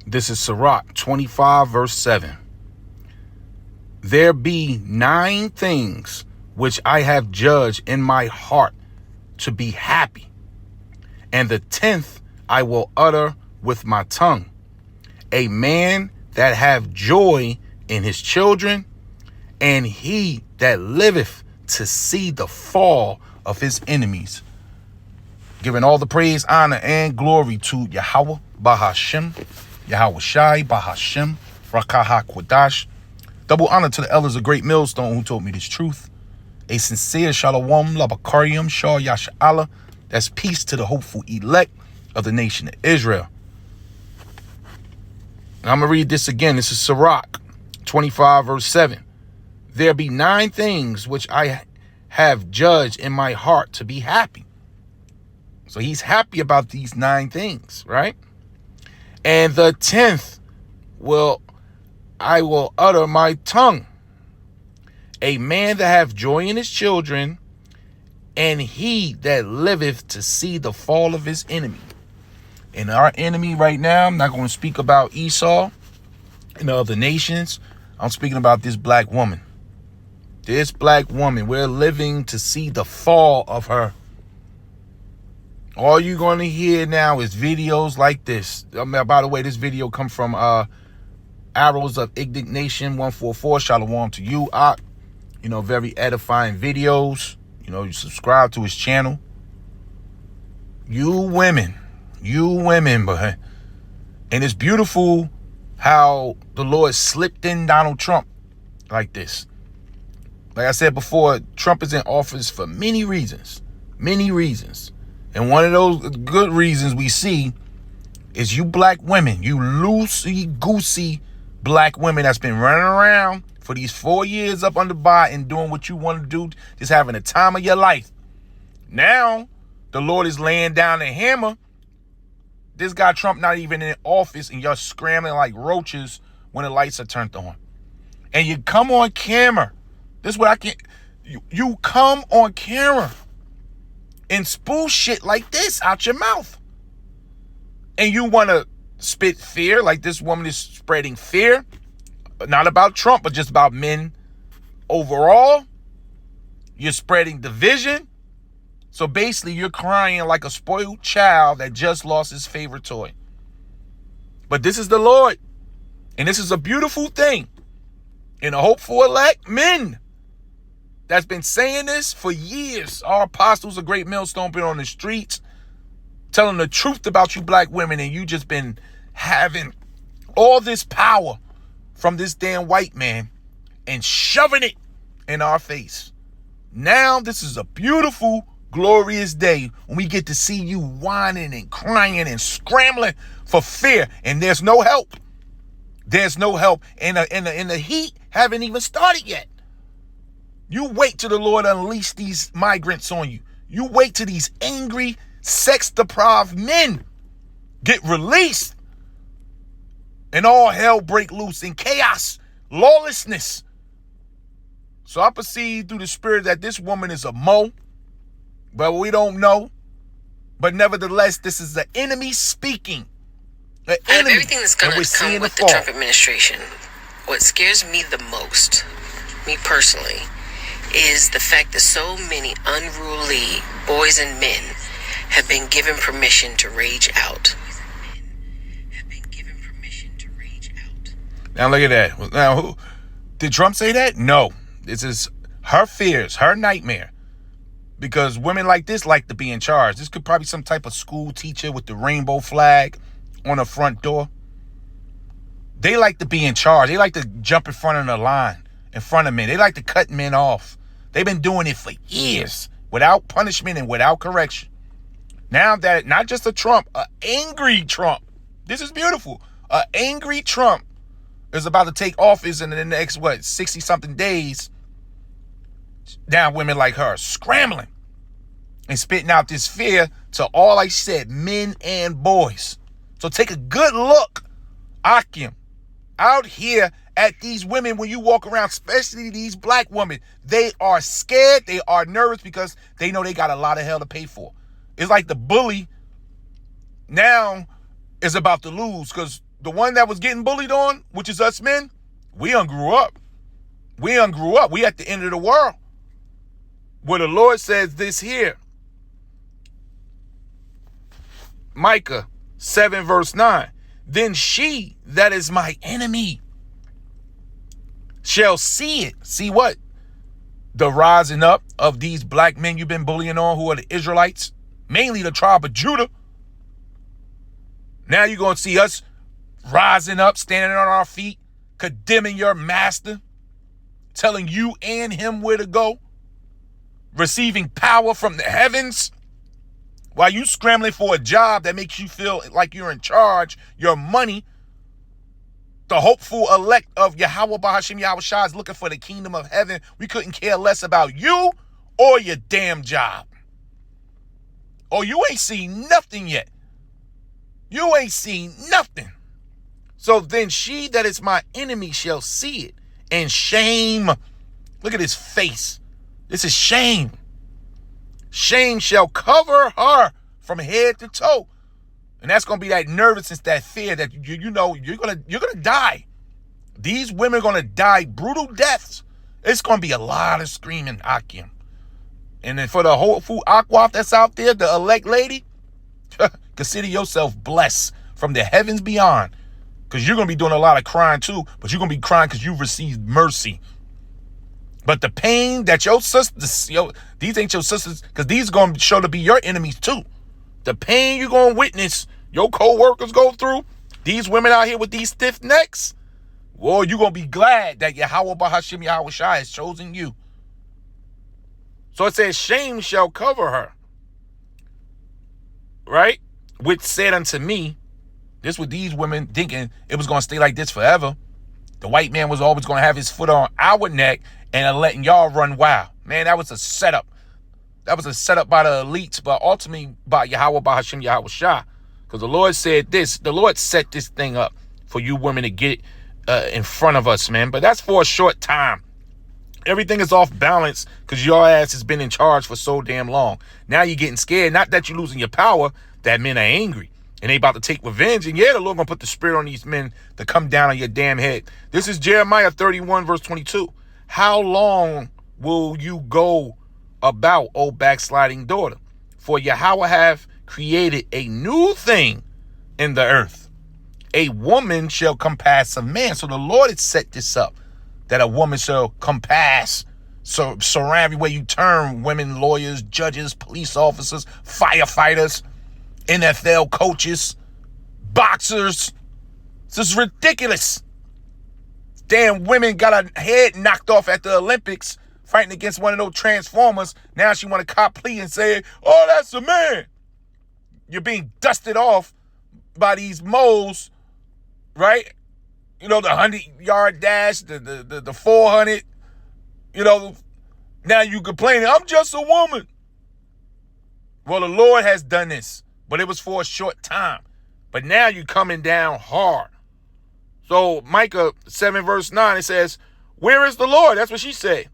This is Sirach 25, verse 7. There be 9 things which I have judged in my heart to be happy, and the 10th I will utter with my tongue. A man that have joy in his children, and he that liveth to see the fall of his enemies. Giving all the praise, honor, and glory to Yahweh Bahashem, Yahweh Shai Bahashem, Rakaha Kwadash. Double honor to the elders of Great Millstone who told me this truth. A sincere shalom, labakarium, shah yasha'Allah. That's peace to the hopeful elect of the nation of Israel. And I'm going to read this again. This is Sirach 25, verse 7. There be 9 things which I have judged in my heart to be happy. So he's happy about these 9 things, right? And the 10th I will utter my tongue. A man that have joy in his children, and he that liveth to see the fall of his enemy. And our enemy right now, I'm not going to speak about Esau and the other nations. I'm speaking about this black woman. This black woman, we're living to see the fall of her. All you're going to hear now is videos like this. By the way, this video come from Arrows of Indignation 144. Shalom to you, Ak. Very edifying videos. You subscribe to his channel. You women, but and it's beautiful how the Lord slipped in Donald Trump like this. Like I said before, Trump is in office for many reasons. And one of those good reasons we see is you black women, you loosey-goosey black women that's been running around for these 4 years up under Biden doing what you want to do, just having the time of your life. Now, the Lord is laying down the hammer. This guy Trump not even in office, and you're scrambling like roaches when the lights are turned on. And you come on camera. This is what I can't. You come on camera and spoof shit like this out your mouth. And you want to spit fear, like this woman is spreading fear. Not about Trump, but just about men overall. You're spreading division. So basically, you're crying like a spoiled child that just lost his favorite toy. But this is the Lord. And this is a beautiful thing. And a hopeful elect men that's been saying this for years. Our apostles of Great Millstone been on the streets telling the truth about you black women, and you just been having all this power from this damn white man and shoving it in our face. Now this is a beautiful, glorious day when we get to see you whining and crying and scrambling for fear, and there's no help. There's no help, and the heat haven't even started yet. You wait till the Lord unleash these migrants on you. You wait till these angry, sex-deprived men get released and all hell break loose in chaos, lawlessness. So I perceive through the spirit that this woman is a Mo, but we don't know. But nevertheless, this is the enemy speaking. The enemy. Out of everything that's going to come with the Trump administration, what scares me the most, me personally, is the fact that so many unruly boys and men have been given permission to rage out. Now look at that. Now, did Trump say that? No. This is her fears, her nightmare. Because women like this like to be in charge. This could probably be some type of school teacher with the rainbow flag on the front door. They like to be in charge. They like to jump in front of the line, in front of men. They like to cut men off. They've been doing it for years without punishment and without correction. Now that not just a Trump, an angry Trump. This is beautiful. An angry Trump is about to take office in the next, 60-something days. Now women like her scrambling and spitting out this fear to all, like I said, men and boys. So take a good look, Akim, out here at these women when you walk around, especially these black women. They are scared. They are nervous because they know they got a lot of hell to pay for. It's like the bully now is about to lose because the one that was getting bullied on, which is us men, we ungrew up. We ungrew up. We at the end of the world. Where the Lord says this here. Micah 7 verse 9. Then she that is my enemy shall see it. See what? The rising up of these black men you've been bullying on, who are the Israelites, mainly the tribe of Judah. Now you're going to see us rising up, standing on our feet, condemning your master, telling you and him where to go, receiving power from the heavens, while you scrambling for a job that makes you feel like you're in charge, your money. The hopeful elect of Yahweh Bahashim Yahweh Shah is looking for the kingdom of heaven. We couldn't care less about you or your damn job. Oh, you ain't seen nothing yet. You ain't seen nothing. So then she that is my enemy shall see it, and shame. Look at his face. This is shame. Shame shall cover her from head to toe. And that's going to be that nervousness, that fear that you know you're going to die. These women are going to die brutal deaths. It's going to be a lot of screaming, Akim. And then for the whole food Aquaf that's out there, the elect lady, consider yourself blessed from the heavens beyond. Because you're going to be doing a lot of crying too, but you're going to be crying because you've received mercy. But the pain that your sisters, these ain't your sisters, because these are going to show to be your enemies too. The pain you're going to witness your co-workers go through, these women out here with these stiff necks, well, you're going to be glad that Yahweh Bahashim Yahweh Shai has chosen you. So it says, shame shall cover her. Right? Which said unto me, this was these women thinking it was going to stay like this forever. The white man was always going to have his foot on our neck and letting y'all run wild. Man, that was a setup. That was a setup by the elites, but ultimately by Yahweh Bahashim Yahweh Shah. Because the Lord said this. The Lord set this thing up for you women to get in front of us, man. But that's for a short time. Everything is off balance because your ass has been in charge for so damn long. Now you're getting scared. Not that you're losing your power, that men are angry. And they about to take revenge. And yeah, the Lord going to put the spirit on these men to come down on your damn head. This is Jeremiah 31 verse 22. How long will you go about, O backsliding daughter? For Yahweh have created a new thing in the earth. A woman shall compass a man. So the Lord had set this up, that a woman shall compass. So surround everywhere you turn, women, lawyers, judges, police officers, firefighters, NFL coaches, boxers. This is ridiculous. Damn women got her head knocked off at the Olympics fighting against one of those Transformers. Now she want to cop plea and say, oh, that's a man. You're being dusted off by these moles, right? You know, the 100-yard dash, the 400, you know, now you complaining, I'm just a woman. Well, the Lord has done this, but it was for a short time. But now you're coming down hard. So Micah 7 verse 9, it says, where is the Lord? That's what she said.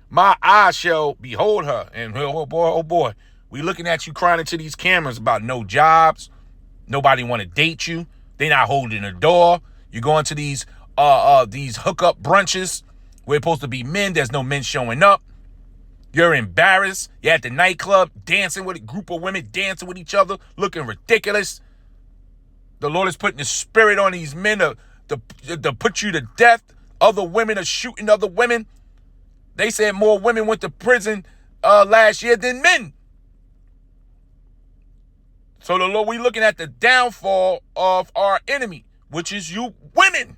My eyes shall behold her. And oh boy, we looking at you crying into these cameras about no jobs. Nobody want to date you. They not holding the door. You going to these hookup brunches where it's supposed to be men. There's no men showing up. You're embarrassed. You're at the nightclub dancing with a group of women, dancing with each other, looking ridiculous. The Lord is putting the spirit on these men to put you to death. Other women are shooting other women. They said more women went to prison last year than men. So the Lord, we looking at the downfall of our enemy, which is you women.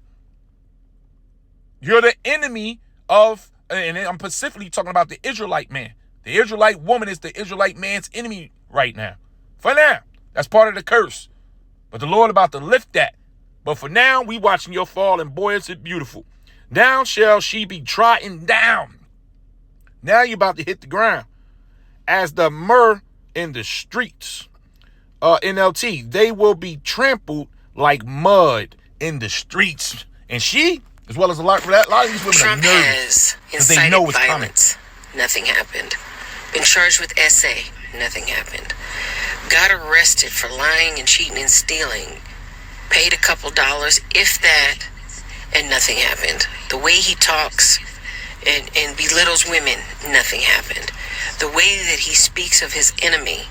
You're the enemy of, and I'm specifically talking about the Israelite man. The Israelite woman is the Israelite man's enemy right now. For now, that's part of the curse. But the Lord about to lift that. But for now, we watching your fall, and boy, is it beautiful. Now shall she be trodden down. Now you're about to hit the ground. As the myrrh in the streets. NLT, they will be trampled like mud in the streets. And she, as well as a lot of these women, Trump are nervous because they know it's violence. Coming. Nothing happened. Been charged with SA. Nothing happened. Got arrested for lying and cheating and stealing. paid a couple dollars, if that, and nothing happened. The way he talks and belittles women, nothing happened. The way that he speaks of his enemy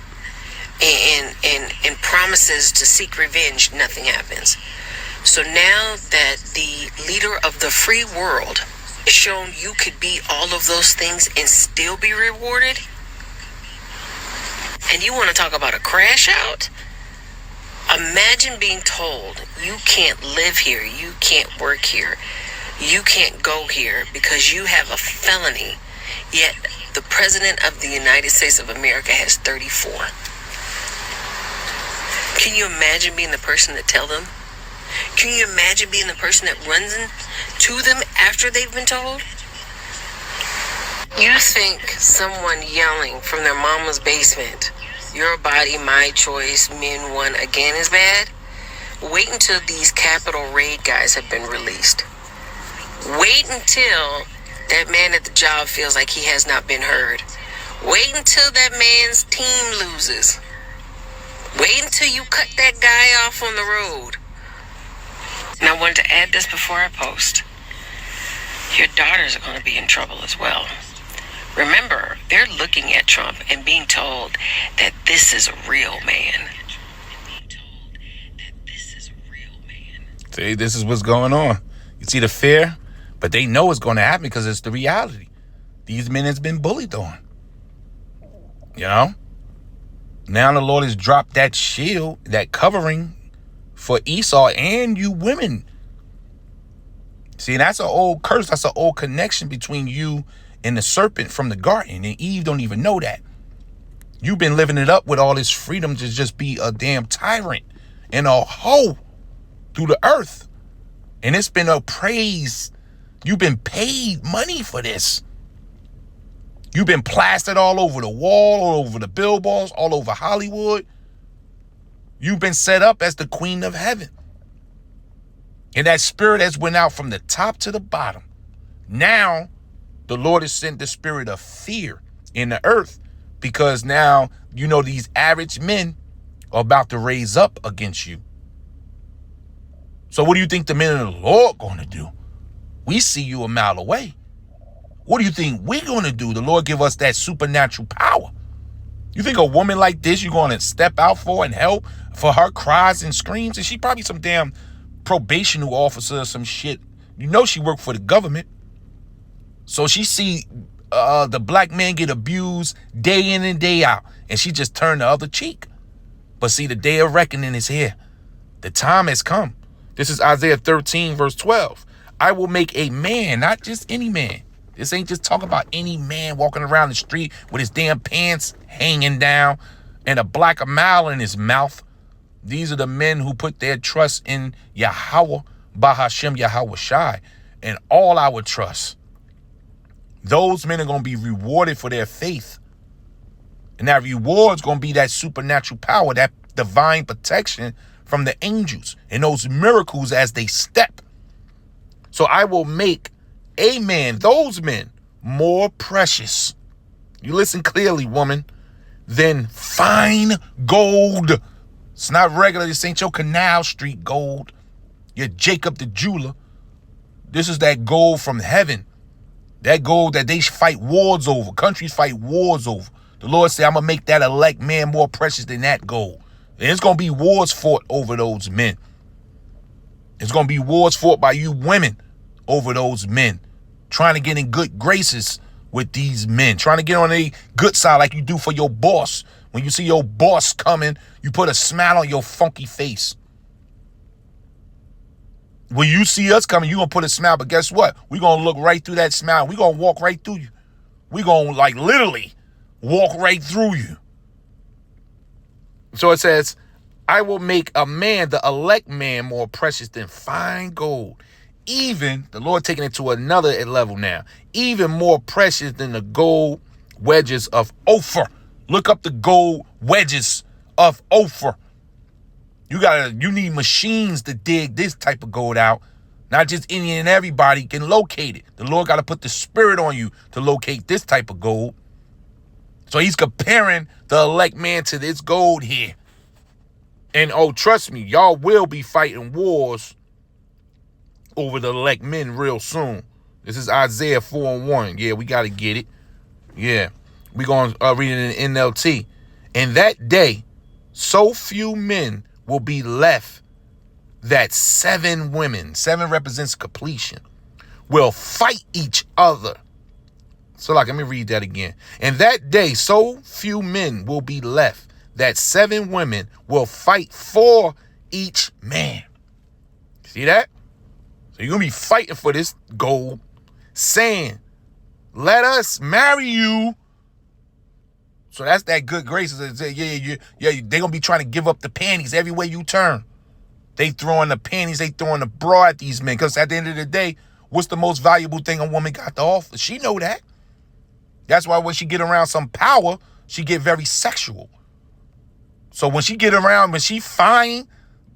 and promises to seek revenge, nothing happens. So now that the leader of the free world has shown you could be all of those things and still be rewarded, and you want to talk about a crash out? Imagine being told you can't live here, you can't work here, you can't go here because you have a felony, yet the President of the United States of America has 34. Can you imagine being the person to tell them? Can you imagine being the person that runs to them after they've been told? You think someone yelling from their mama's basement, "Your body, my choice, men won again," is bad? Wait until these Capitol raid guys have been released. Wait until that man at the job feels like he has not been heard. Wait until that man's team loses. Wait until you cut that guy off on the road. And I wanted to add this before I post. Your daughters are going to be in trouble as well. Remember, they're looking at Trump and being told that this is a real man. See, this is what's going on. You see the fear? But they know it's going to happen because it's the reality. These men has been bullied on. You know? Now the Lord has dropped that shield, that covering for Esau and you women. See, that's an old curse. That's an old connection between you and the serpent from the garden. And Eve don't even know that. You've been living it up with all this freedom to just be a damn tyrant and a hoe through the earth. And it's been a praise. You've been paid money for this. You've been plastered all over the wall, all over the billboards, all over Hollywood. You've been set up as the queen of heaven. And that spirit has went out from the top to the bottom. Now, the Lord has sent the spirit of fear in the earth because now, you know, these average men are about to raise up against you. So what do you think the men of the Lord going to do? We see you a mile away. What do you think we're going to do? The Lord give us that supernatural power. You think a woman like this, you're going to step out for and help for her cries and screams? And she probably some damn probational officer or some shit. You know she worked for the government. So she see the black man get abused day in and day out. And she just turned the other cheek. But see, the day of reckoning is here. The time has come. This is Isaiah 13, verse 12. I will make a man, not just any man. This ain't just talking about any man walking around the street with his damn pants hanging down and a black mile in his mouth. These are the men who put their trust in Yahweh, Bahashem Yahweh Shai, and all our trust. Those men are going to be rewarded for their faith. And that reward is going to be that supernatural power, that divine protection from the angels and those miracles as they step. So I will make a man, those men, more precious. You listen clearly, woman, than fine gold. It's not regular. This ain't your Canal Street gold. Your Jacob the jeweler. This is that gold from heaven. That gold that they fight wars over. Countries fight wars over. The Lord said, I'm going to make that elect man more precious than that gold. And it's going to be wars fought over those men. It's going to be wars fought by you women over those men. Trying to get in good graces with these men. Trying to get on a good side like you do for your boss. When you see your boss coming, you put a smile on your funky face. When you see us coming, you're going to put a smile. But guess what? We're going to look right through that smile. We're going to walk right through you. We're going to like literally walk right through you. So it says, I will make a man, the elect man, more precious than fine gold. Even, the Lord taking it to another level now, even more precious than the gold wedges of Ophir. Look up the gold wedges of Ophir. You need machines to dig this type of gold out. Not just any and everybody can locate it. The Lord got to put the spirit on you to locate this type of gold. So he's comparing the elect man to this gold here. And oh, trust me, y'all will be fighting wars over the elect men real soon. This is Isaiah 4:1. Yeah, we got to get it. Yeah. We're going to read it in NLT. In that day, so few men will be left that 7 women, 7 represents completion, will fight each other. So like, let me read that again. In that day, so few men will be left that 7 women will fight for each man. See that? So you're going to be fighting for this gold, saying, let us marry you. So that's that good grace. Yeah. They're going to be trying to give up the panties every way you turn. They throwing the panties, they throwing the bra at these men. Because at the end of the day, what's the most valuable thing a woman got to offer? She know that. That's why when she get around some power, she get very sexual. So when she get around, when she find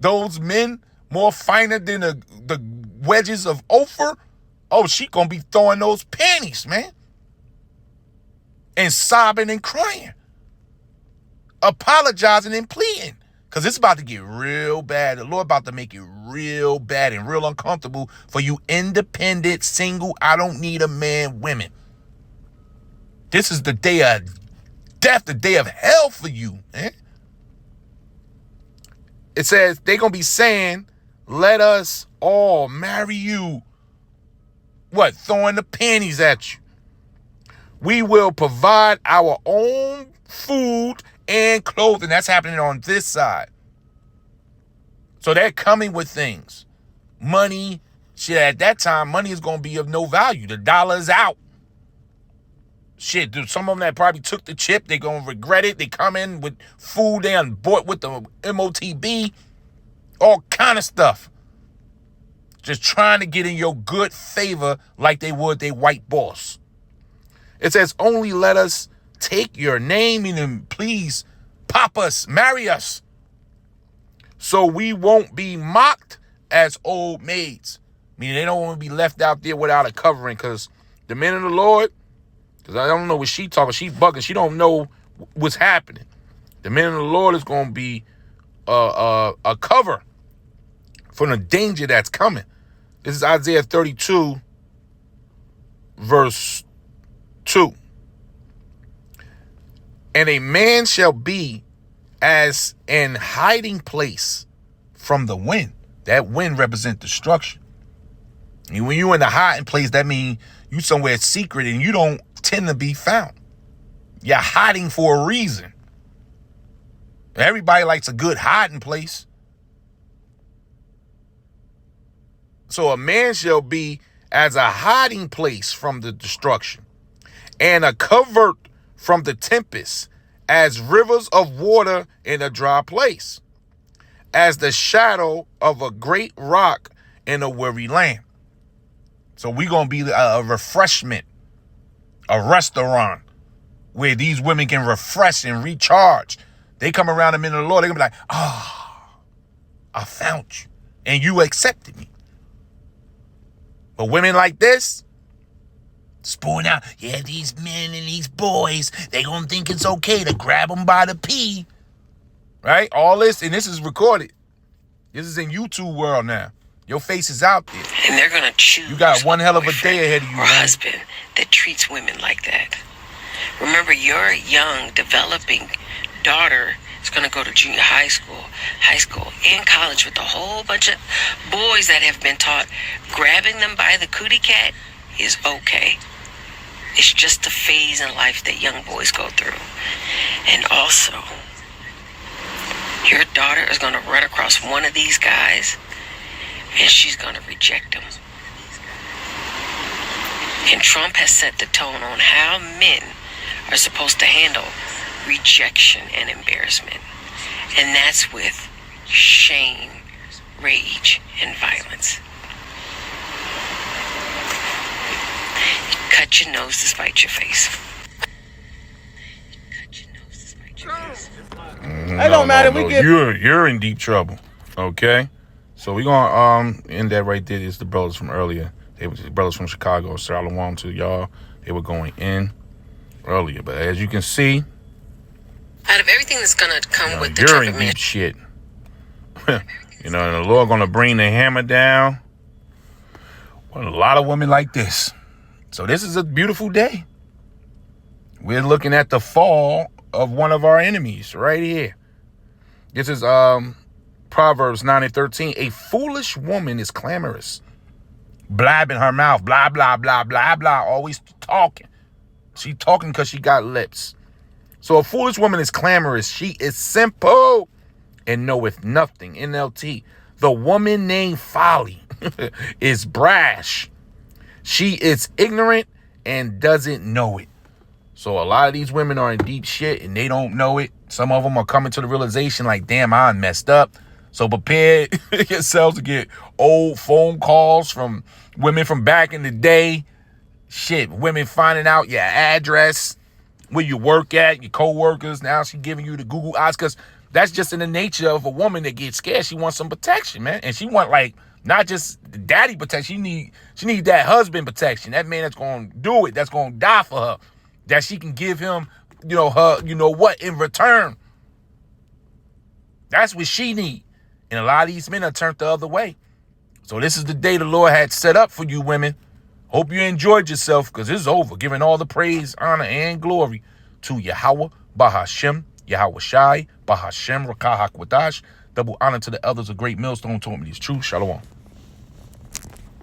those men more finer than the wedges of Ophir, oh, she gonna be throwing those panties, man. And sobbing and crying. Apologizing and pleading. Because it's about to get real bad. The Lord about to make it real bad and real uncomfortable for you independent, single, I don't need a man women. This is the day of death, the day of hell for you, man. It says they're going to be saying, let us all marry you. What? Throwing the panties at you. We will provide our own food and clothing. That's happening on this side. So they're coming with things. Money. Shit, at that time, money is going to be of no value. The dollar is out. Shit, dude, some of them that probably took the chip, they're going to regret it. They come in with food they done bought with the MOTB. All kind of stuff. Just trying to get in your good favor like they would their white boss. It says, only let us take your name and please pop us, marry us. So we won't be mocked as old maids. Meaning they don't want to be left out there without a covering, because the men of the Lord, because I don't know what she talking, she's bugging, she don't know what's happening. The men of the Lord is going to be a cover from the danger that's coming. This is Isaiah 32, verse 2. And a man shall be as an hiding place from the wind. That wind represents destruction. And when you're in the hiding place, that means you somewhere secret and you don't tend to be found. You're hiding for a reason. Everybody likes a good hiding place. So a man shall be as a hiding place from the destruction, and a covert from the tempest, as rivers of water in a dry place, as the shadow of a great rock in a weary land. So we're going to be a refreshment, a restaurant where these women can refresh and recharge. They come around the men of the Lord, they're going to be like, I found you and you accepted me. But women like this, spoon out, yeah, these men and these boys, they going to think it's okay to grab them by the pee. Right? All this, and this is recorded. This is in YouTube world now. Your face is out there. And they're going to choose. You got one hell of a day ahead of you, or man. Husband that treats women like that. Remember, your young, developing daughter is going to go to junior high school, and college with a whole bunch of boys that have been taught grabbing them by the cootie cat is okay. It's just a phase in life that young boys go through. And also, your daughter is going to run across one of these guys and she's going to reject him. And Trump has set the tone on how men are supposed to handle rejection and embarrassment. And that's with shame, rage, and violence. Cut your nose to spite your face. It don't matter. We get. You're in deep trouble. Okay, so we're gonna end that right there. It's the brothers from earlier. They were the brothers from Chicago. Shalom to y'all. They were going in earlier, but as you can see, out of everything that's gonna come with the you're Trump in deep administration. shit. You know, and the Lord going to bring the hammer down on a lot of women like this. So this is a beautiful day. We're looking at the fall of one of our enemies right here. This is Proverbs 9:13. A foolish woman is clamorous, blabbing her mouth, blah, blah, blah, blah, blah, always talking. She talking because she got lips. So a foolish woman is clamorous. She is simple and knoweth nothing. NLT. The woman named Folly is brash. She is ignorant and doesn't know it. So a lot of these women are in deep shit and they don't know it. Some of them are coming to the realization like, damn, I messed up. So prepare yourselves to get old phone calls from women from back in the day. Shit, women finding out your address, where you work at, your co-workers. Now she giving you the Google eyes, because that's just in the nature of a woman that gets scared. She wants some protection, man. And she want, like, not just daddy protection. She need that husband protection. That man that's going to do it, that's going to die for her, that she can give him, you know, her, you know what, in return. That's what she need. And a lot of these men are turned the other way. So this is the day the Lord had set up for you women. Hope you enjoyed yourself, because it's over. Giving all the praise, honor, and glory to Yahweh, Bahashem, Yahweh Shai, Bahashem, Rakah HaKwadash. Double honor to the elders of Great Millstone told me this truth. Shalom.